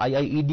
IIED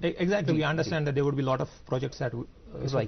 Exactly, we understand that there would be a lot of projects that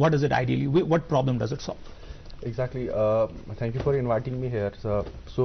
what does it ideally, what problem does it solve? Exactly, thank you for inviting me here. So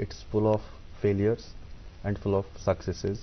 it's full of failures and full of successes,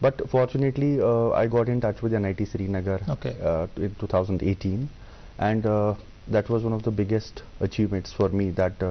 But fortunately I got in touch with NIT Srinagar in 2018, and that was one of the biggest achievements for me, that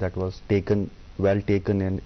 that was well taken in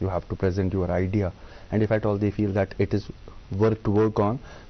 you have to present your idea, and if at all they feel that it is worth to work on,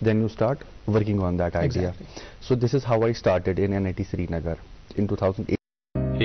then you start working on that idea. So this is how I started in NIT Srinagar in 2008.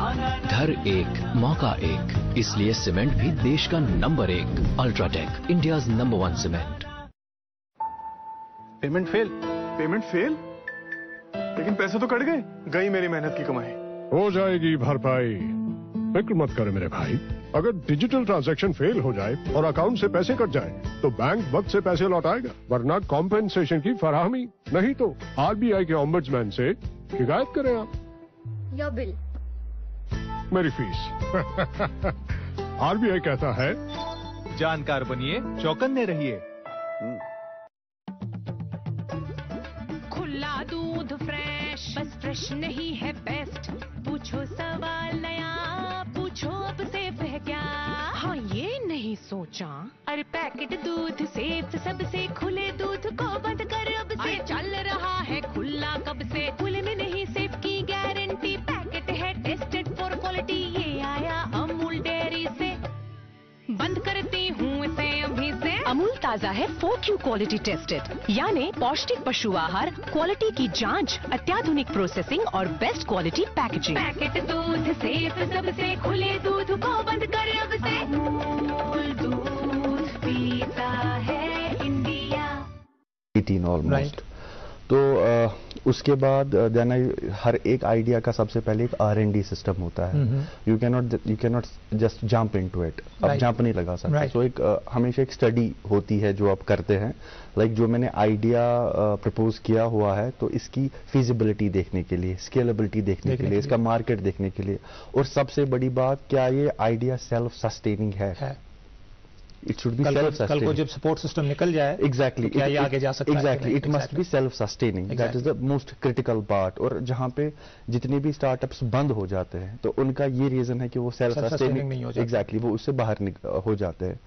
گھر ایک موقع ایک، اس لیے cement بھی دیش کا number 1 UltraTech, India's number 1 cement. Payment fail? لیکن پیسے تو کٹ گئے، گئی میری محنت کی کمائی۔ ہو جائے گی بھرپائی، فکر مت کرے میرے بھائی۔ اگر ڈیجیٹل ٹرانزیکشن فیل ہو جائے اور اکاؤنٹ سے پیسے کٹ جائیں تو بینک وقت سے پیسے لوٹائے گا، ورنہ کمپنسیشن کی فراہمی نہیں تو RBI کے ombudsman سے شکایت کریں آپ۔ یا بل میری فیس RBI کہتا ہے جانکار بنیے، چوکنے رہیے۔ کھلا دودھ فریش، بس فریش نہیں ہے بیسٹ، پوچھو سوال نیا، پوچھو اب سیف ہے کیا؟ ہاں یہ نہیں سوچا، ارے پیکٹ دودھ سیف سب سے، کھلے دودھ کو بند کر اب سے، چل رہا ہے کھلا کب سے، کھلے میں نہیں سیف کی گارنٹی، پیکٹ ہے ٹیسٹڈ فار کوالٹی، یہ آیا امول ڈیری سے، بند کرتی ہوں اسے ابھی سے۔ امول تازہ ہے 4Q کوالٹی ٹیسٹڈ، یعنی پوشٹک پشو آہار، کوالٹی کی جانچ، اتیادھنک پروسیسنگ اور بیسٹ کوالٹی پیکیجنگ۔ پیکٹ دودھ سیف سب سے، کھلے دودھ کو بند کر اب سے، امول دودھ پیتا ہے انڈیا۔ 18 آلموسٹ۔ تو اس کے بعد ہر ایک آئیڈیا کا سب سے پہلے ایک R&D سسٹم ہوتا ہے۔ یو کی not just jump into it, آپ جمپ نہیں لگا سکتے۔ سو ایک ہمیشہ ایک اسٹڈی ہوتی ہے جو آپ کرتے ہیں، لائک جو میں نے آئیڈیا پرپوز کیا ہوا ہے تو اس کی فیزیبلٹی دیکھنے کے لیے، اسکیلیبلٹی دیکھنے کے لیے، اس کا مارکیٹ دیکھنے کے لیے، اور سب سے بڑی بات کیا یہ آئیڈیا سیلف سسٹیننگ ہے۔ It should be self-sustaining. کل کو جب سپورٹ سسٹم نکل جائے exactly کیا یہ آگے جا سکتا ہے؟ exactly it must be self-sustaining. That is the most critical part. اور جہاں پہ جتنے بھی اسٹارٹ اپس بند ہو جاتے ہیں تو ان کا یہ ریزن ہے کہ وہ سیلف سسٹیننگ نہیں ہو جاتے، ایگزیکٹلی وہ اس سے باہر ہو جاتے ہیں۔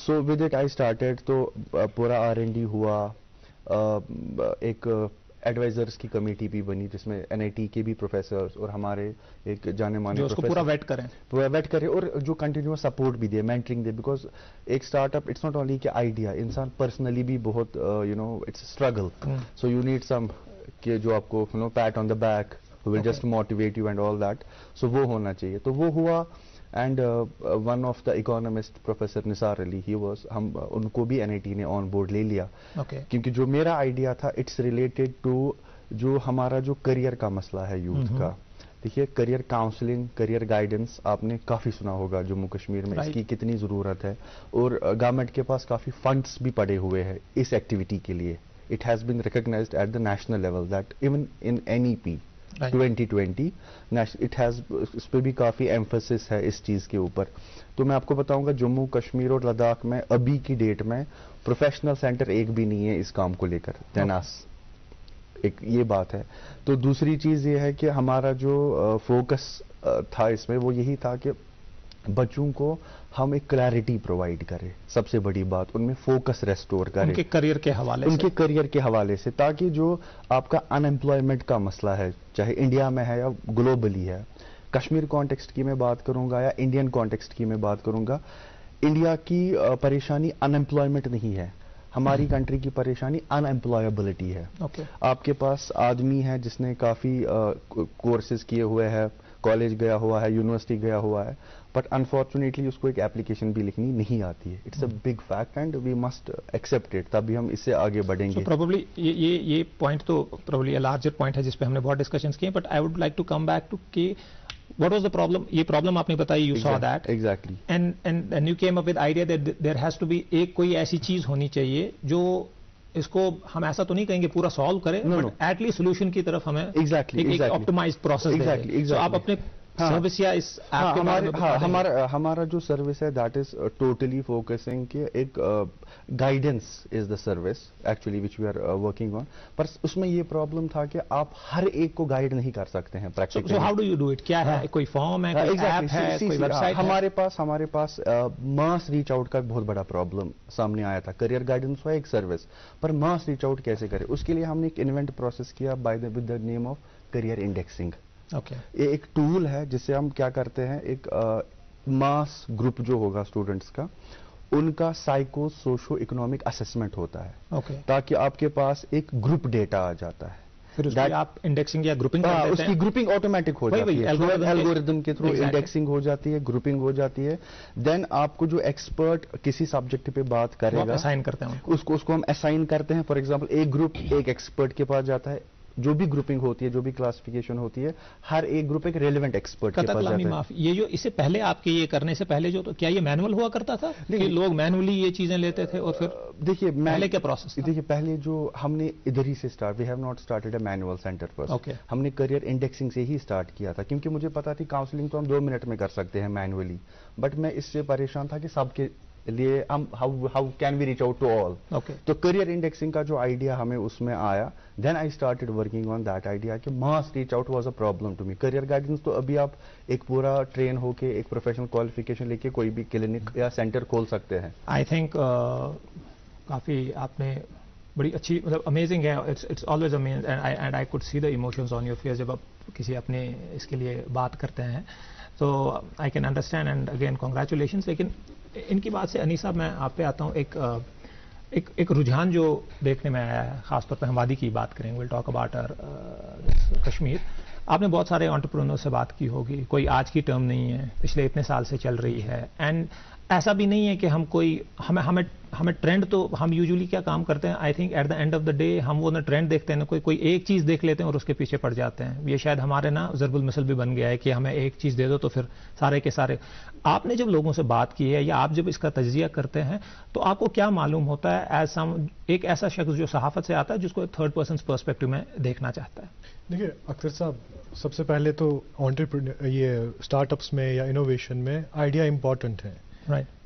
So with it I started, تو پورا R&D ہوا، ایک ایڈوائزرز کی کمیٹی بھی بنی جس میں NIT کے بھی پروفیسرز اور ہمارے ایک جانے مانے جو اس کو پورا ویٹ کریں اور جو کنٹینیوس سپورٹ بھی دے، مینٹرنگ دے، بیکاز ایک start up it's not only کہ آئیڈیا، انسان پرسنلی بھی بہت it's struggle, so you need some کہ جو آپ کو pat on the back, will just motivate you and all that, so وہ ہونا چاہیے۔ تو وہ ہوا، and one of the economist professor Nisar Ali, ہم ان کو بھی NIT نے آن بورڈ لے لیا، کیونکہ جو میرا آئیڈیا تھا اٹس ریلیٹڈ ٹو جو ہمارا جو کریئر کا مسئلہ ہے یوتھ کا۔ دیکھیے کریئر کاؤنسلنگ، کریئر گائیڈنس آپ نے کافی سنا ہوگا جموں کشمیر میں اس کی کتنی ضرورت ہے، اور گورنمنٹ کے پاس کافی فنڈس بھی پڑے ہوئے ہیں اس ایکٹیویٹی کے لیے۔ It has been recognized at the national level that even in NEP 2020 اس پہ بھی کافی ایمفسس ہے اس چیز کے اوپر۔ تو میں آپ کو بتاؤں گا جموں کشمیر اور لداخ میں ابھی کی ڈیٹ میں پروفیشنل سینٹر ایک بھی نہیں ہے اس کام کو لے کر، تیناس، ایک یہ بات ہے۔ تو دوسری چیز یہ ہے کہ ہمارا جو فوکس تھا اس میں وہ یہی تھا کہ بچوں کو ہم ایک کلیئرٹی پرووائڈ کریں، سب سے بڑی بات ان میں فوکس ریسٹور کریں ان کے کریئر کے حوالے سے، تاکہ جو آپ کا ان ایمپلائمنٹ کا مسئلہ ہے چاہے انڈیا میں ہے یا گلوبلی ہے، کشمیر کانٹیکسٹ کی میں بات کروں گا یا انڈین کانٹیکسٹ کی میں بات کروں گا، انڈیا کی پریشانی ان ایمپلائمنٹ نہیں ہے، ہماری کنٹری کی پریشانی ان ایمپلائبلٹی ہے۔ آپ کے پاس آدمی ہے جس نے کافی کورسز کیے ہوئے ہیں، کالج گیا ہوا ہے، یونیورسٹی گیا ہوا ہے، بٹ انفارچونیٹلی اس کو ایک اپلیکیشن بھی لکھنی نہیں آتی ہے۔ It's a big fact and we must accept it, تبھی ہم اس سے آگے بڑھیں گے۔ پروبیبلی یہ پوائنٹ تو پروبیبلی لارجر پوائنٹ ہے جس پہ ہم نے بہت ڈسکشنز کیے، but I would like to come back to کہ what was the problem؟ یہ پرابلم آپ نے بتائی، you saw that exactly and you came up with idea that there has to be ایک کوئی ایسی چیز ہونی چاہیے جو اس کو ہم ایسا تو نہیں کہیں گے پورا سالو کرے، بٹ ایٹ لیسٹ سولوشن کی طرف ہمیں ایک آپٹیمائزڈ پروسیس دے۔ تو آپ اپنے سروس یا اس ایپ کے بارے میں ہمارا جو سروس ہے دیٹ از ٹوٹلی فوکسنگ کہ ایک guidance is the service actually which we are working on, پر اس میں یہ پرابلم تھا کہ آپ ہر ایک کو گائیڈ نہیں کر سکتے ہیں practically. How do you do it? کیا ہے، کوئی فارم ہے، کوئی ایپ ہے، کوئی ویب سائٹ ہے؟ ہمارے پاس ماس ریچ آؤٹ کا بہت بڑا پرابلم سامنے آیا تھا۔ کریئر گائیڈنس ہوا ایک سروس، پر ماس ریچ آؤٹ کیسے کرے، اس کے لیے ہم نے ایک ایونٹ پروسیس کیا with the name of career indexing. یہ ایک ٹول ہے جس سے ہم کیا کرتے ہیں، ایک ماس گروپ جو ہوگا اسٹوڈنٹس کا، ان کا سائیکو سوشو اکنامک اسسمنٹ ہوتا ہے، تاکہ آپ کے پاس ایک گروپ ڈیٹا آ جاتا ہے۔ پھر اس کی آپ انڈیکسنگ یا گروپنگ کرتے ہیں. اس کی گروپنگ آٹومیٹک ہو جاتی ہے, الگورتھم کے تھرو انڈیکسنگ ہو جاتی ہے, گروپنگ ہو جاتی ہے. دین آپ کو جو ایکسپرٹ کسی سبجیکٹ پہ بات کرے گا اسائن کرتے ہیں, اس کو ہم اسائن کرتے ہیں. فار ایگزامپل ایک گروپ ایک ایکسپرٹ کے پاس جاتا ہے, جو بھی گروپنگ ہوتی ہے, جو بھی کلاسیفیکیشن ہوتی ہے, ہر ایک گروپ ایک ریلیونٹ ایکسپرٹ کے پاس جاتا ہے. یہ جو اس سے پہلے آپ کے یہ کرنے سے پہلے جو تو کیا یہ مینول ہوا کرتا تھا کہ لوگ مینولی یہ چیزیں لیتے تھے اور پھر دیکھیے پہلے کیا پروسیس؟ دیکھیے پہلے جو ہم نے ادھر ہی سے start, we have not started a manual centre first. ہم نے کریئر انڈیکسنگ سے ہی اسٹارٹ کیا تھا, کیونکہ مجھے پتا تھی کاؤنسلنگ تو ہم 2 منٹ میں کر سکتے ہیں مینولی, بٹ میں اس سے پریشان تھا کہ سب کے لیے ہم how can we reach out to all. تو کریئر انڈیکسنگ کا جو آئیڈیا ہمیں اس میں آیا, then I started working on that idea کہ mass reach out was a problem to me. Career guidance تو ابھی آپ ایک پورا ٹرین ہو کے ایک پروفیشنل کوالیفیکیشن لے کے کوئی بھی کلینک یا سینٹر کھول سکتے ہیں. آئی تھنک کافی آپ نے بڑی اچھی مطلب امیزنگ ہے. It's always amazing and I could see the emotions on your face جب آپ کسی اپنے اس کے لیے بات کرتے ہیں. تو I can understand and again congratulations. لیکن ان کی بات سے انیس صاحب میں آپ پہ آتا ہوں. ایک رجحان جو دیکھنے میں آیا ہے, خاص طور پہ ہم وادی کی بات کریں, ویل ٹاک اباؤٹ کشمیر. آپ نے بہت سارے انٹرپرینور سے بات کی ہوگی, کوئی آج کی ٹرم نہیں ہے, پچھلے اتنے سال سے چل رہی ہے. اینڈ ایسا بھی نہیں ہے کہ ہم کوئی ہمیں ٹرینڈ, تو ہم یوزلی کیا کام کرتے ہیں, I think at the end of the day ہم وہ نہ ٹرینڈ دیکھتے ہیں نہ کوئی ایک چیز دیکھ لیتے ہیں اور اس کے پیچھے پڑ جاتے ہیں. یہ شاید ہمارے نا ضرب المثل بھی بن گیا ہے کہ ہمیں ایک چیز دے دو تو پھر سارے کے سارے. آپ نے جب لوگوں سے بات کی ہے یا آپ جب اس کا تجزیہ کرتے ہیں تو آپ کو کیا معلوم ہوتا ہے ایز ایک ایسا شخص جو صحافت سے آتا ہے جس کو ایک تھرڈ پرسن پرسپیکٹو میں دیکھنا چاہتا ہے؟ دیکھیے اختر صاحب, سب سے پہلے تو یہ اسٹارٹ اپس میں یا انوویشن میں آئیڈیا امپورٹنٹ ہے,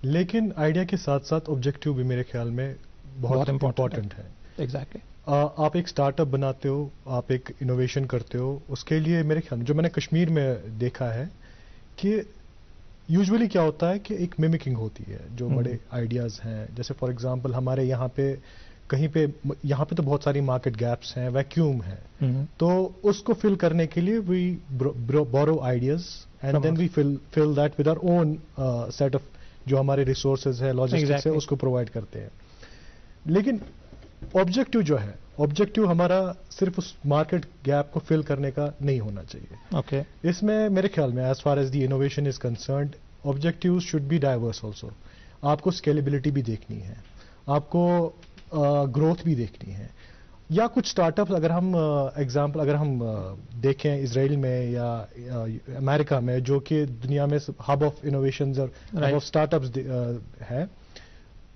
لیکن آئیڈیا کے ساتھ ساتھ آبجیکٹیو بھی میرے خیال میں بہت امپورٹنٹ ہے. ایگزیکٹلی. آپ ایک اسٹارٹ اپ بناتے ہو, آپ ایک انوویشن کرتے ہو, اس کے لیے میرے خیال میں جو میں نے کشمیر میں دیکھا ہے کہ یوزولی کیا ہوتا ہے کہ ایک میمکنگ ہوتی ہے جو بڑے آئیڈیاز ہیں. جیسے فار ایگزامپل ہمارے یہاں پہ کہیں پہ یہاں پہ تو بہت ساری مارکیٹ گیپس ہیں, ویکیوم ہے, تو اس کو فل کرنے کے لیے we borrow ideas and then we fill that with our own set of جو ہمارے ریسورسز ہے, لاجسٹکس ہے, اس کو پرووائڈ کرتے ہیں. لیکن آبجیکٹو جو ہے, آبجیکٹو ہمارا صرف اس مارکیٹ گیپ کو فل کرنے کا نہیں ہونا چاہیے. اس میں میرے خیال میں as far as the innovation is concerned, objectives should be diverse also. آپ کو اسکیلیبلٹی بھی دیکھنی ہے, آپ کو گروتھ بھی دیکھنی ہے. یا کچھ اسٹارٹ اپس اگر ہم ایگزامپل اگر ہم دیکھیں اسرائیل میں یا امریکہ میں جو کہ دنیا میں ہب آف انوویشنز اور ہب آف اسٹارٹ اپس ہے,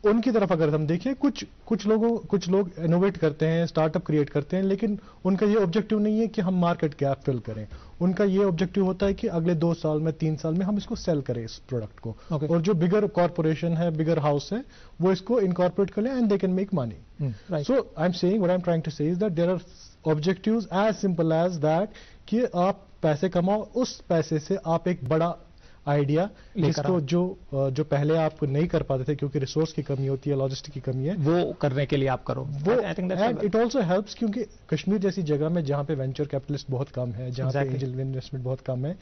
ان کی طرف اگر ہم دیکھیں کچھ لوگ انوویٹ کرتے ہیں, اسٹارٹ اپ کریٹ کرتے ہیں, لیکن ان کا یہ آبجیکٹو نہیں ہے کہ ہم مارکیٹ گیپ فل کریں. ان کا یہ آبجیکٹو ہوتا ہے کہ اگلے 2 سال میں 3 سال میں ہم اس کو سیل کریں اس پروڈکٹ کو, اور جو بگر کارپوریشن ہے, بگر ہاؤس ہے, وہ اس کو انکارپوریٹ کر لیں and they can make money. So I am seeing, what I am trying to say is that there are objectives as simple as that کہ آپ پیسے کماؤ, اس پیسے سے آپ ایک بڑا آئیڈیا جس کو جو پہلے آپ نہیں کر پاتے تھے کیونکہ ریسورس کی کمی ہوتی ہے, لاجسٹک کی کمی ہے, وہ کرنے کے لیے آپ کرو. اٹ آلسو ہیلپس کیونکہ کشمیر جیسی جگہ میں جہاں پہ وینچر کیپٹلسٹ بہت کم ہے, جہاں پہ اینجل انویسٹمنٹ بہت کم ہے,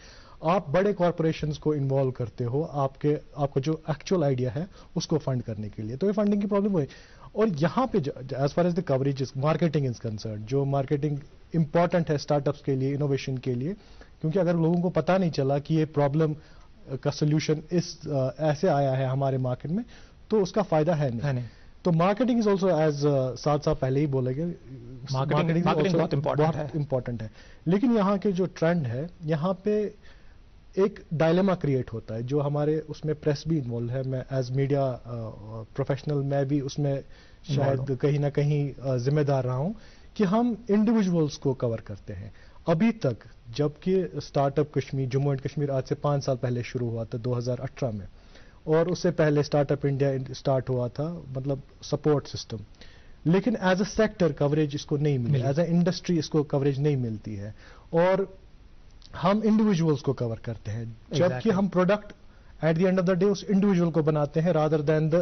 آپ بڑے کارپوریشنز کو انوالو کرتے ہو آپ کا جو ایکچوئل آئیڈیا ہے اس کو فنڈ کرنے کے لیے. تو یہ فنڈنگ کی پرابلم ہوئی. اور یہاں پہ as far as the coverage marketing is concern, جو مارکیٹنگ امپورٹنٹ ہے اسٹارٹ اپس کے لیے, انوویشن کے لیے, کیونکہ اگر لوگوں کو پتہ نہیں چلا کہ یہ پرابلم کا سولوشن ایسے آیا ہے ہمارے مارکیٹ میں, تو اس کا فائدہ ہے نہیں. تو مارکیٹنگ از آلسو ایز ساتھ پہلے ہی بولے گے, مارکیٹنگ بہت امپورٹنٹ ہے. لیکن یہاں کے جو ٹرینڈ ہے, یہاں پہ ایک ڈائلیما کریٹ ہوتا ہے جو ہمارے اس میں پریس بھی انوالو ہے. میں ایز میڈیا پروفیشنل میں بھی اس میں شاید کہیں نہ کہیں ذمہ دار رہا ہوں کہ ہم انڈیویجولس کو کور کرتے ہیں. ابھی تک جبکہ start up Kashmir, Jammu and Kashmir آج سے 5 سال پہلے شروع ہوا تھا 2018 میں, اور اس سے پہلے اسٹارٹ اپ انڈیا اسٹارٹ ہوا تھا, مطلب سپورٹ سسٹم, لیکن ایز اے سیکٹر کوریج اس کو نہیں ملی, ایز اے انڈسٹری اس کو کوریج نہیں ملتی ہے, اور ہم انڈیویجولس کو کور کرتے ہیں, جبکہ ہم product at the end of the day اس انڈیویجول کو بناتے ہیں rather than the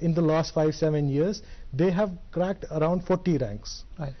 In the last 5-7 years, they have cracked around 40 ranks. Right.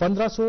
1500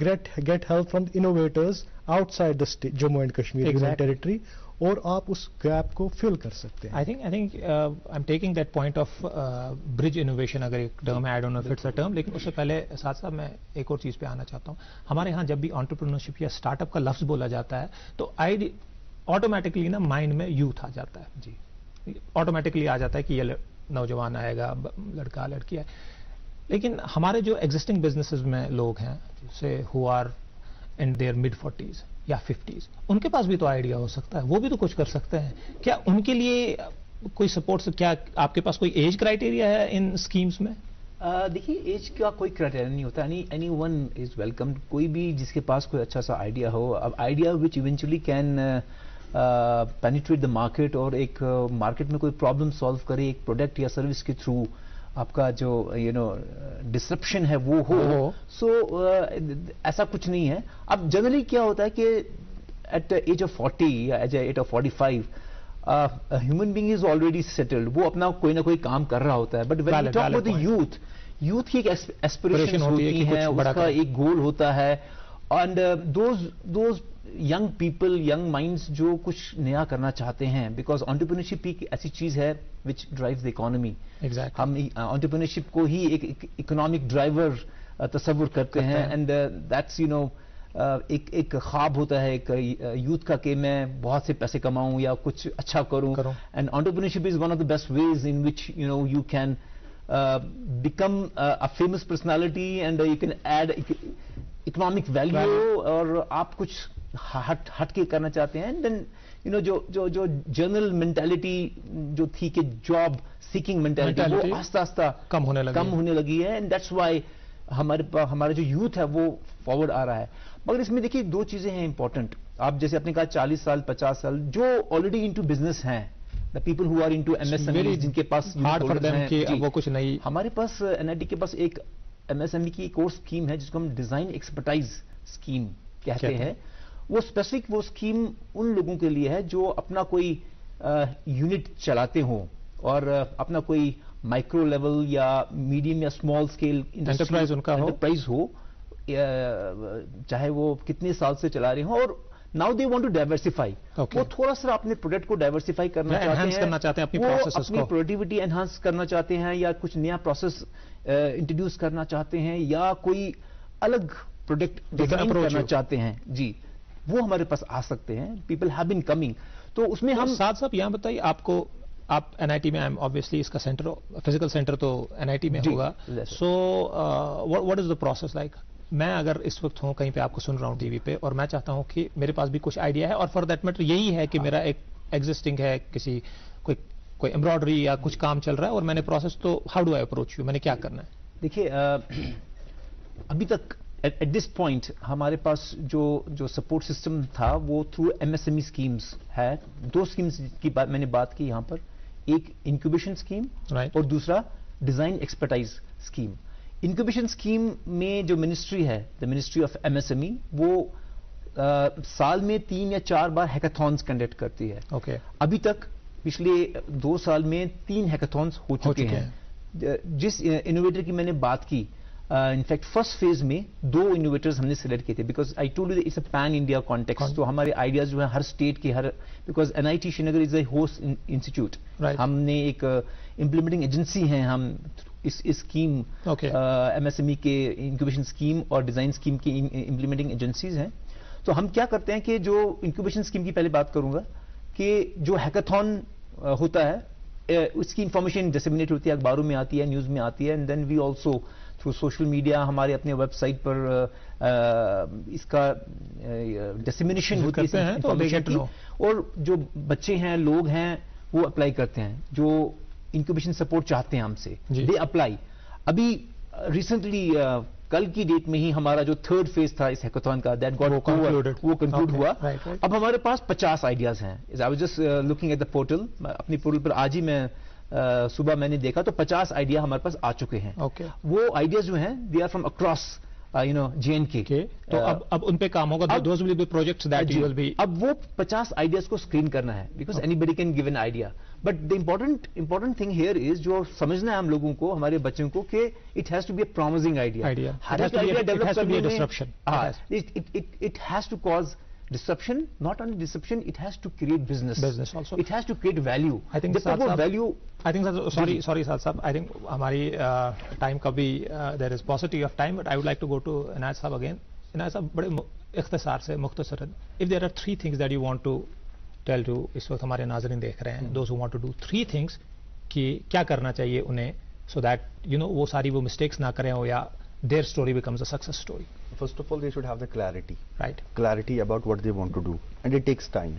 get help from innovators outside the state, Jammu and Kashmir Union Territory, اور آپ اس gap کو فل کر سکتے ہیں. I think I'm taking that point of bridge innovation, اگر ایک term ہے, I don't know if it's a term, لیکن اس سے پہلے ساتھ ساتھ میں ایک اور چیز پہ آنا چاہتا ہوں. ہمارے ہاں جب بھی انٹرپرینورشپ یا اسٹارٹ اپ کا لفظ بولا جاتا ہے تو آٹومیٹکلی نا مائنڈ میں یوتھ آ جاتا ہے. جی, آٹومیٹکلی آ جاتا ہے کہ یہ نوجوان آئے گا, لڑکا لڑکی ہے. لیکن ہمارے جو ایگزسٹنگ بزنسز میں لوگ ہیں سے who are in their mid-40s یا 50s, ان کے پاس بھی تو آئیڈیا ہو سکتا ہے, وہ بھی تو کچھ کر سکتے ہیں. کیا ان کے لیے کوئی سپورٹ, کیا آپ کے پاس کوئی ایج کرائٹیریا ہے ان اسکیمز میں؟ دیکھیے, ایج کا کوئی کرائٹیریا نہیں ہوتا. Any one is welcome. کوئی بھی جس کے پاس کوئی اچھا سا آئیڈیا ہو, اب idea which eventually can penetrate the market, اور ایک مارکیٹ میں کوئی پرابلم سالو کرے ایک پروڈکٹ یا سروس کے تھرو, آپ کا جو ڈسرپشن ہے وہ ہو. سو ایسا کچھ نہیں ہے. اب جنرلی کیا ہوتا ہے کہ ایٹ ایج آف 40 یا age of 45 human being is already settled, وہ اپنا کوئی نہ کوئی کام کر رہا ہوتا ہے. But when you talk about the youth کی ایک ایسپریشن ہوتی ہے, اس کا ایک گول ہوتا ہے, and those young people, young minds جو کچھ نیا کرنا چاہتے ہیں, بیکاز انٹرپرینورشپ ایک ایسی چیز ہے وچ ڈرائیوز دا اکانومی. ہم انٹرپرینورشپ کو ہی ایک اکنامک ڈرائیور تصور کرتے ہیں, اینڈ دیٹس ایک خواب ہوتا ہے ایک یوتھ کا کہ میں بہت سے پیسے کماؤں یا کچھ اچھا کروں. And entrepreneurship is one of the best ways in which you can become a famous personality, and you can add economic value, اور آپ کچھ ہٹ کے کرنا چاہتے ہیں. دین جو جنرل مینٹالٹی جو تھی کہ جاب سیکنگ مینٹالٹی, وہ آہستہ آہستہ کم ہونے لگی ہے. اینڈ دیٹس وائی ہمارا جو یوتھ ہے وہ فارورڈ آ رہا ہے. مگر اس میں دیکھیے دو چیزیں ہیں امپورٹنٹ. آپ جیسے آپ نے کہا 40 سال 50 سال جو آلریڈی انٹو بزنس ہیں, the people who are into M S M E, جن کے پاس وہ کچھ نہیں. ہمارے پاس این آئی ٹی کے پاس ایک ایم ایس ایم ای کی ایک اور اسکیم ہے جس کو ہم ڈیزائن ایکسپرٹائز اسکیم کہتے ہیں. وہ اسپیسیفک وہ اسکیم ان لوگوں کے لیے ہے جو اپنا کوئی یونٹ چلاتے ہوں اور اپنا کوئی مائکرو لیول یا میڈیم یا اسمال اسکیل انٹرپرائز ہو, چاہے وہ کتنے سال سے چلا رہے ہوں, اور now they want to diversify. وہ تھوڑا سا اپنے پروڈکٹ کو ڈائیورسفائی کرنا چاہتے ہیں, وہ اپنی پروڈکٹیوٹی انہانس کرنا چاہتے ہیں, یا کچھ نیا پروسیس انٹروڈیوس کرنا چاہتے ہیں, یا کوئی الگ پروڈکٹ ڈیزائن کرنا چاہتے ہیں. جی, وہ ہمارے پاس آ سکتے ہیں. People have been coming. تو اس میں ہم ساتھ ساتھ یہاں بتائیے, آپ این آئی ٹی میں آبویسلی اس کا سینٹر, فزیکل سینٹر تو این آئی ٹی میں ہوگا. So what is the process like? میں اگر اس وقت ہوں کہیں پہ آپ کو سن رہا ہوں ٹی وی پہ, اور میں چاہتا ہوں کہ میرے پاس بھی کچھ آئیڈیا ہے, اور فار دیٹ میٹر یہی ہے کہ میرا ایک ایگزسٹنگ ہے, کوئی ایمبرائڈری یا کچھ کام چل رہا ہے, اور میں نے پروسیس, تو how do I approach you, میں نے کیا کرنا ہے؟ دیکھیے, ابھی تک ایٹ دس پوائنٹ ہمارے پاس جو سپورٹ سسٹم تھا وہ through M S M E schemes ہے. 2 اسکیمز کی میں نے بات کی یہاں پر, ایک انکیوبیشن اسکیم اور دوسرا design expertise scheme. Incubation scheme میں جو منسٹری ہے, the ministry of M S M E, وہ سال میں 3 یا 4 بار ہیکاتھونز کنڈکٹ کرتی ہے. ابھی تک پچھلے 2 سال میں 3 ہیکاتھونز ہو چکے ہیں. جس انوویٹر کی میں نے بات کی, انفیکٹ فرسٹ فیز میں 2 انوویٹرز ہم نے سلیکٹ کیے تھے because I told you it's a pan India context. تو ہمارے آئیڈیاز جو ہیں ہر اسٹیٹ کے because NIT Srinagar is a host institute. ہم نے ایک امپلیمنٹنگ ایجنسی ہیں, ہم اس اسکیم MSME کے انکیوبیشن اسکیم اور ڈیزائن اسکیم کی امپلیمنٹنگ ایجنسیز ہیں. تو ہم کیا کرتے ہیں کہ جو انکیوبیشن اسکیم کی پہلے بات کروں گا کہ جو ہیکاتھون ہوتا ہے اس کی انفارمیشن ڈسیمینیٹ ہوتی ہے, اخباروں میں آتی ہے, نیوز میں آتی ہے, and then we also through social media ہمارے اپنے ویب سائٹ پر اس کا ڈسیمینیشن ہوتی ہے انفارمیشن کی, اور جو بچے ہیں لوگ ہیں وہ اپلائی کرتے ہیں جو انکیوبیشن سپورٹ چاہتے ہیں ہم سے, دے اپلائی. ابھی ریسنٹلی کل کی ڈیٹ میں ہی ہمارا جو 3rd فیز تھا اس ہیکاتھون کا دیٹ گاٹ وہ کنکلوڈ ہوا. اب ہمارے پاس 50 آئیڈیاز ہیں. I was just looking at the portal, اپنی پورٹل پر آج ہی صبح میں نے دیکھا تو 50 آئیڈیا ہمارے پاس آ چکے ہیں. وہ آئیڈیاز جو ہیں they are from across JNK. تو اب ان پہ کام ہوگا. Those will be projects that you will be. اب وہ 50 آئیڈیاز کو اسکرین کرنا ہے because anybody can give an idea. But the important thing here is جو سمجھنا ہے ہم لوگوں کو, ہمارے بچوں کو, کہ it has to be a promising idea. ہر ایک آئیڈیا ڈیولپ کرنے میں it has to cause disruption, not only disruption, it has to create business also. It has to create value. I think value. I think sorry Saad Sahab, I think hamari time ka bhi there is paucity of time, but I would like to go to Inayat Sahab again. Inayat Sahab bade ikhtisar se mukhtasaran, if there are 3 things that you want to tell to is waqt hamare naazreen dekh rahe hain, those who want to do 3 things ki kya karna chahiye unhen so that wo sari wo mistakes na kare ho ya their story becomes a success story. First of all, they should have the clarity. Right. Clarity about what they want to do. And it takes time.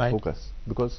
Right. Focus. Because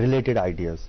Related ideas.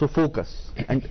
So focus. And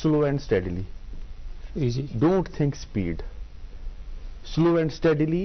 slow and steadily. Easy. Don't think speed. Slow and steadily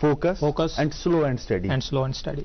focus and slow and steady. And slow and steady.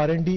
R&D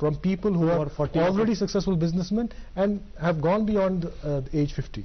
from people who are already successful businessmen and have gone beyond the age 50.